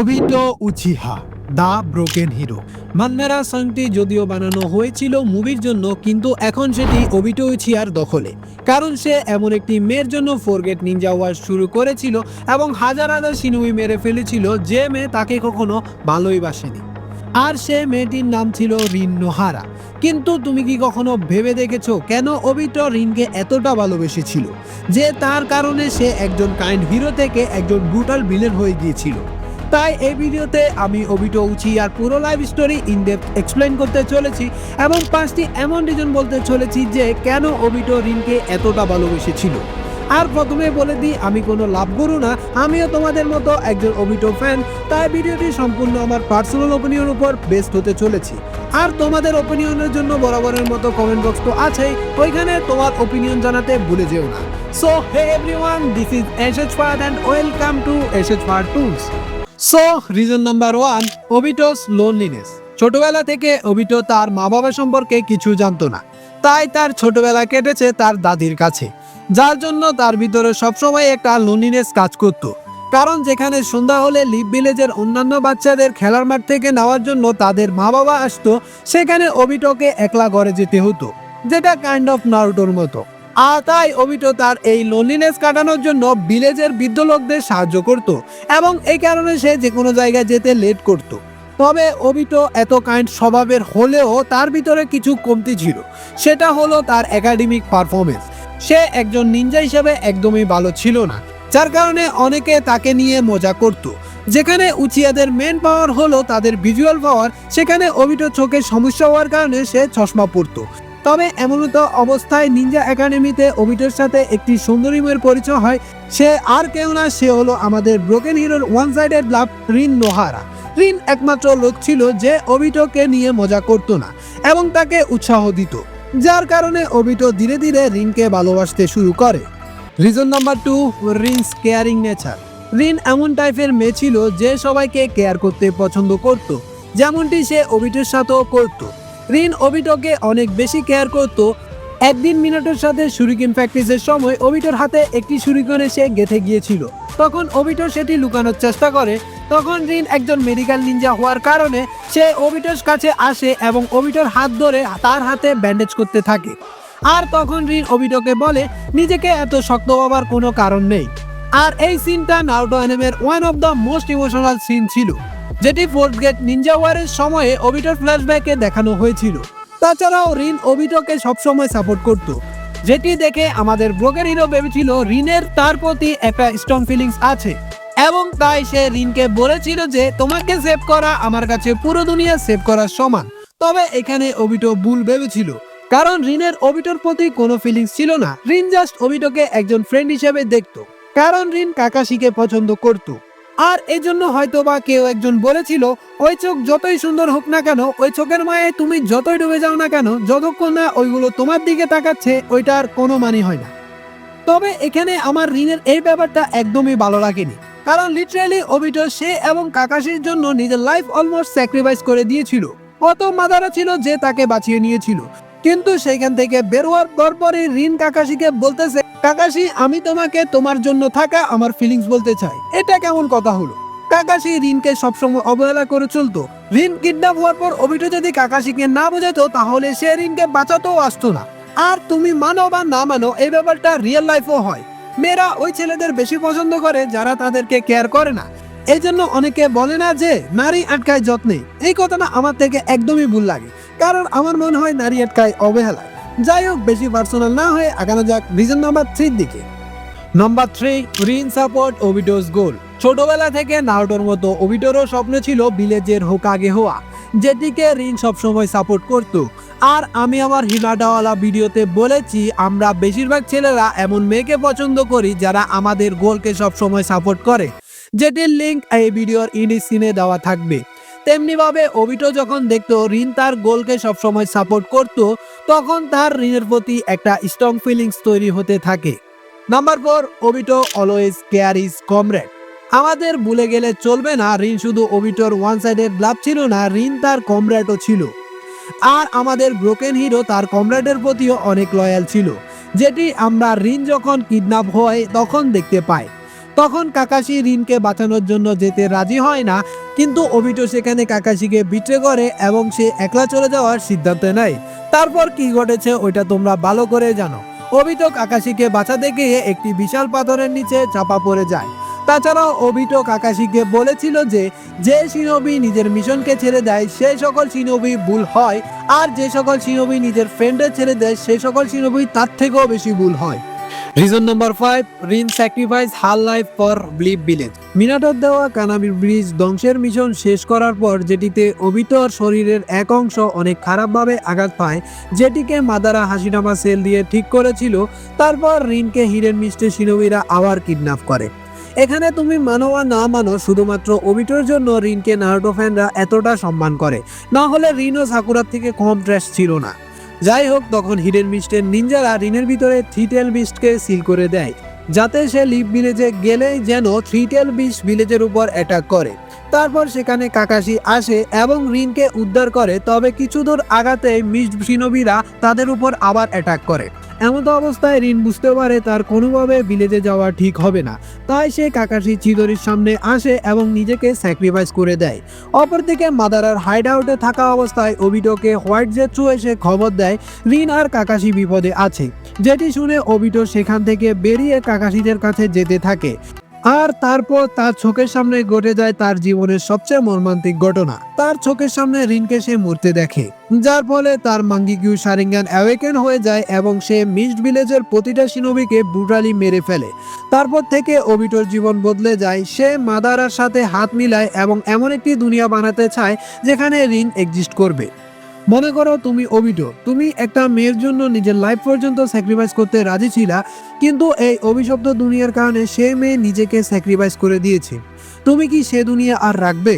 Obito Uchiha the broken hero মানমেরা সংটি যদিও বানানো হয়েছিল মুভির জন্য, কিন্তু এখন সেটি ওবিটো উচিহার দখলে। কারণ সে এমন একটি মেয়ের জন্য ফরগেট নিনজা ওয়ার শুরু করেছিল এবং হাজার হাজার শিনুই মেরে ফেলেছিল যে মেয়ে তাকে কখনো ভালোই বাসেনি। আর সে মেয়েটির নাম ছিল রিন নোহারা। কিন্তু তুমি কি কখনো ভেবে দেখেছো কেন ওবিটো রিনকে এতটা ভালোবেসেছিল যে তার কারণে সে একজন কাইন্ড হিরো থেকে একজন ব্রুটাল ভিলেন হয়ে গিয়েছিল? তাই এই ভিডিওতে আমি ওবিটো উচিহার পুরো life story in depth explain করতে চলেছি এবং 5টি এমন রিজন বলতে চলেছি যে কেন ওবিটো রিনকে এতটা ভালোবেসেছিল। আর প্রথমে বলে দিই, আমি কোনো লাভ করু না, আমিও তোমাদের মতো একজন ওবিটো ফ্যান। তাই ভিডিওটি সম্পূর্ণ আমার পার্সোনাল ওপিনিয়ন উপর বেসড হতে চলেছে। আর তোমাদের ওপিনিয়নের জন্য বরাবরের মতো কমেন্ট বক্স তো আছেই, ওইখানে তোমার ওপিনিয়ন জানাতে ভুলে যেও না। So hey everyone, this is SH Fad and welcome to SH Fad tools. So reason number 1, Obito's loneliness. ছোটবেলা থেকে ওবিটো তার মা বাবা সম্পর্কে কিছু জানতো না, তাই তার ছোটবেলা কেটেছে তার দাদির কাছে, যার জন্য তার ভিতরে সবসময় একটা লোনলিনেস কাজ করত। কারণ যেখানে সন্ধ্যা হলে লিভ ভিলেজের অন্যান্য বাচ্চাদের খেলার মাঠ থেকে নেওয়ার জন্য তাদের মা বাবা আসতো, সেখানে ওবিটোকে একলা ঘরে যেতে হতো, যেটা কাইন্ড অফ নারুটোর মতো। আর তাই ওবিটো তার এই লোনলিনেস কাটানোর জন্য ভিলেজের বৃদ্ধ লোকদের সাহায্য করত এবং এই কারণে সে যে কোনো জায়গায় যেতে লেট করত। তবে ওবিটো এত কাইন্ড স্বভাবের হলেও তার ভিতরে কিছু কমতি ছিল, সেটা হলো তার একাডেমিক পারফরমেন্স। সে একজন নিনজা হিসেবে একদমই ভালো ছিল না, যার কারণে অনেকে তাকে নিয়ে মজা করত। যেখানে উচিয়াদের মেন পাওয়ার হলো তাদের ভিজুয়াল পাওয়ার, সেখানে ওবিটো চোখের সমস্যা হওয়ার কারণে সে চশমা পরতো। তবে এমনত অবস্থায় নিনজা একাডেমিতে ওবিটোর সাথে একটি সুন্দরীমের পরিচয় হয়। সে আর কেউ না, সে হলো আমাদের ব্রোকেন হিরোর ওয়ান সাইডেড লাভ রিন নোহারা। রিন একমাত্র লোক ছিল যে ওবিটোকে নিয়ে মজা করত না এবং তাকে উৎসাহ দিত, যার কারণে ওবিটো ধীরে ধীরে রিনকে ভালোবাসতে শুরু করে। Reason number 2, রিনস caring nature. Rin এমন টাইপের মেয়ে ছিল যে সবাইকে কেয়ার করতে পছন্দ করত, যেমনটি সে ওবিটোর সাথেও করত। রিন ওবিটোকে অনেক বেশি কেয়ার করত। একদিন মিনাটোর সাথে শুরিকেন প্র্যাকটিসের সময় ওবিটোর হাতে একটি শুরিকেন এসে গেঁথে গিয়েছিল। তখন ওবিটো সেটি লুকানোর চেষ্টা করে। তখন রিন একজন মেডিকেল নিনজা হওয়ার কারণে সে ওবিটোর কাছে আসে এবং ওবিটোর হাত ধরে তার হাতে ব্যান্ডেজ করতে থাকে। আর তখন রিন ওবিটোকে বলে নিজেকে এত শক্ত হবার কোনো কারণ নেই। আর এই সিনটা নারুটো অ্যানিমের one of the most emotional scene ছিল, যেটি ফোর্থ গেট নিনজা ওয়ারের সময়ে ওবিটোর ফ্ল্যাশব্যাকে দেখানো হয়েছিল। তাছাড়াও রিন ওবিটোকে সবসময় সাপোর্ট করত, যেটি দেখে আমাদের ব্রোকেন হিরো ভেবেছিল রিনের তার প্রতি একটা স্ট্রং ফিলিংস আছে এবং তাই সে রিনকে বলেছিল যে তোমাকে সেভ করা আমার কাছে পুরো দুনিয়া সেভ করার সমান। তবে এখানে ওবিটো ভুল ভেবেছিল, কারণ রিনের ওবিটোর প্রতি কোনো ফিলিংস ছিল না। রিন জাস্ট ওবিটোকে একজন ফ্রেন্ড হিসেবে দেখত, কারণ রিন কাকাশিকে পছন্দ করত। আর এই জন্য হয়তো বা কেউ একজন বলেছিল ওই চোখ যতই সুন্দর হোক না কেন, ওই চোখের মায়ে তুমি যতই ডুবে যাও না কেন, যতক্ষণ না ওইগুলো তোমার দিকে তাকাচ্ছে ওইটার কোনো মানে হয় না। তবে এখানে আমার রিনের এই ব্যাপারটা একদমই ভালো লাগেনি, কারণ লিটারালি ওবিটো সে এবং কাকাশির জন্য নিজের লাইফ অলমোস্ট স্যাক্রিফাইস করে দিয়েছিল। কত মাদারা ছিল যে তাকে বাঁচিয়ে নিয়েছিল, কিন্তু সেখান থেকে বের হওয়ার পরপরই রিন কাকাশিকে বলতেছে কাকাশি আমি তোমাকে তোমার জন্য থাকা আমার ফিলিংস বলতে চাই। এটা কেমন কথা হলো? কাকাশি রিনকে সবসময় অবহেলা করে চলতো। রিন কিডন্যাপ হওয়ার পর ওবিটো যদি কাকাশিকে না বোঝাতো তাহলে সে রিনকে বাঁচাতেও আসতো না। আর তুমি মানো বা না মানো, এই ব্যাপারটা রিয়েল লাইফও হয়। মেয়েরা ওই ছেলেদের বেশি পছন্দ করে যারা তাদেরকে কেয়ার করে না। এই জন্য অনেকে বলে না যে নারী আটকায় যত্নে, এই কথাটা আমার থেকে একদমই ভুল লাগে, কারণ আমার মনে হয় নারী আটকায় অবহেলায়। যাই হোক, বেশি পার্সোনাল না হয়ে আগানো যাক রিজন নাম্বার 3 দিকে। নাম্বার 3, রিন সাপোর্ট ওবিটোস গোল। ছোটবেলা থেকে নারুটোর মতো ওবিটোরও স্বপ্ন ছিল ভিলেজের হোকাগে হওয়া, যেটিকে রিন সবসময় সাপোর্ট করত। আর আমি আমার হিনাডাওয়ালা ভিডিওতে বলেছি আমরা বেশিরভাগ ছেলেরা এমন মেয়েকে পছন্দ করি যারা আমাদের গোলকে সবসময় সাপোর্ট করে, যেটির লিঙ্ক এই ভিডিওর ইন্ডি সিনে দেওয়া থাকবে। তেমনি ভাবে ওবিটো যখন দেখতো রিন তার গোলকে সবসময় সাপোর্ট করত, তখন তার রিনের প্রতি একটা স্ট্রং ফিলিংস তৈরি হতে থাকে। Number 4, Obito always care is comrade. আমাদের ভুলে গেলে চলবে না, রিন শুধু ওবিটোর ওয়ান সাইডেড লাভ ছিল না, রিন তার কমরেডও ছিল। আর আমাদের ব্রোকেন হিরো তার কমরেডের প্রতিও অনেক লয়াল ছিল, যেটি আমরা রিন যখন কিডন্যাপ হয় তখন দেখতে পাই। তখন কাকাশি রিনকে বাঁচানোর জন্য যেতে রাজি হয় না, কিন্তু ওবিটো সেখানে কাকাশিকে বিট্রে করে এবং সে একলা চলে যাওয়ার সিদ্ধান্ত নেয়। তারপর কি ঘটেছে ওইটা তোমরা ভালো করে জানো। ওবিটো কাকাশিকে বাঁচাতে গিয়ে একটি বিশাল পাথরের নিচে চাপা পড়ে যায়। তাছাড়াও ওবিটো কাকাশিকে বলেছিল যে যে শিনোবি নিজের মিশনকে ছেড়ে দেয় সেই সকল শিনোবি ভুল হয়, আর যে সকল শিনোবি নিজের ফ্রেন্ডে ছেড়ে দেয় সেই সকল শিনোবি তার থেকেও বেশি ভুল হয়। Reason number 5, Rin sacrifice her life for leaf village. মিনাটোর দেওয়া কানামি ব্রিজ ধ্বংসের মিশন শেষ করার পর, যেটিতে ওবিটোর শরীরের এক অংশ অনেক খারাপভাবে আঘাত পায়, যেটিকে মাদারা হাসিনামা সেল দিয়ে ঠিক করেছিল। তারপর রিনকে হিরেন মিস্টে শিনোবিরা আবার কিডন্যাপ করে। এখানে তুমি মানো বা না মানো, শুধুমাত্র ওবিটোর জন্য রিনকে নারুটো ফ্যানরা এতটা সম্মান করে, না হলে রিন ও সাকুরার থেকে কম ট্র্যাশ ছিল না। যাই হোক, তখন হিডেন বিস্টের নিনজারা রিনের ভিতরে থ্রি টেল বিস্টকে সিল করে দেয়, যাতে সে লিপ ভিলেজে গেলেই যেন থ্রি টেল বিস্ট ভিলেজের উপর অ্যাটাক করে। তারপর সেখানে কাকাশি আসে এবং রিনকে উদ্ধার করে, তবে কিছু দূর আগাতে মিস্ট শিনোবিরা তাদের উপর আবার অ্যাটাক করে। এমতো অবস্থায় রিন বুঝতে পারে তার কোনোভাবে ভিলেজে যাওয়া ঠিক হবে না, তাই সে কাকাশি চিদরির সামনে আসে এবং নিজেকে স্যাক্রিফাইস করে দেয়। অপরদিকে মাদারার হাইড আউটে থাকা অবস্থায় ওবিটোকে হোয়াইট জেট্রু এসে খবর দেয় রিন আর কাকাশি বিপদে আছে, যেটি শুনে ওবিটো সেখান থেকে বেরিয়ে কাকাশিদের কাছে যেতে থাকে। আর তারপর তার চোখের সামনে ঘটে যায় তার জীবনের সবচেয়ে মর্মান্তিক ঘটনা। তার চোখের সামনে রিনকে সে মরতে দেখে, যার ফলে তার মাঙ্গিকিউ শারিঙ্গান অ্যাওয়েকেন হয়ে যায় এবং সে মিস্ট ভিলেজের প্রতিটা শিনোবিকে ব্রুটালি মেরে ফেলে। তারপর থেকে ওবিটোর জীবন বদলে যায়। সে মাদারার সাথে হাত মিলায় এবং এমন একটি দুনিয়া বানাতে চায় যেখানে রিন এক্সিস্ট করবে। মনে করো তুমি ওবিটো, তুমি একটা মেয়ের জন্য নিজের লাইফ পর্যন্ত স্যাক্রিফাইস করতে রাজি ছিলা, কিন্তু এই অভিশপ্ত দুনিয়ার কারণে সে মেয়ে নিজেকে স্যাক্রিফাইস করে দিয়েছে। তুমি কি সে দুনিয়া আর রাখবে?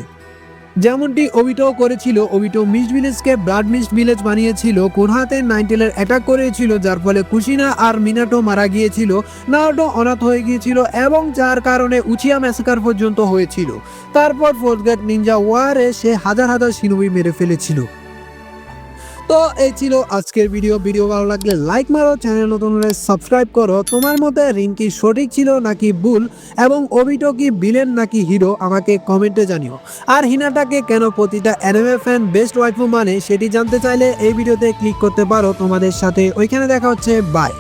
যেমনটি ওবিটো করেছিল। ওবিটো মিস্ট ভিলেজকে ব্লাড মিস্ট ভিলেজ বানিয়েছিল, কোনহাতে নাইনটেলের অ্যাটাক করেছিল, যার ফলে কুশিনা আর মিনাটো মারা গিয়েছিল, নারুটো অনাথ হয়ে গিয়েছিল এবং যার কারণে উচিয়া ম্যাসাকার পর্যন্ত হয়েছিল। তারপর ফোর্থ গ্রেড নিনজা ওয়ারে সে হাজার হাজার শিনোবি মেরে ফেলেছিল। তো এই ছিল আজকের ভিডিও ভালো লাগলে লাইক মারো, চ্যানেল নতুন হলে সাবস্ক্রাইব করো। তোমার মতে রিন কি সঠিক ছিল নাকি ভুল, এবং ওবিটো কি ভিলেন নাকি হিরো, আমাকে কমেন্টে জানিও। আর হিনাটাকে কেন প্রতিটা অ্যানিমে ফ্যান বেস্ট ওয়াইফু মানে সেটি জানতে চাইলে এই ভিডিওতে ক্লিক করতে পারো। তোমাদের সাথে ওইখানে দেখা হচ্ছে, বাই।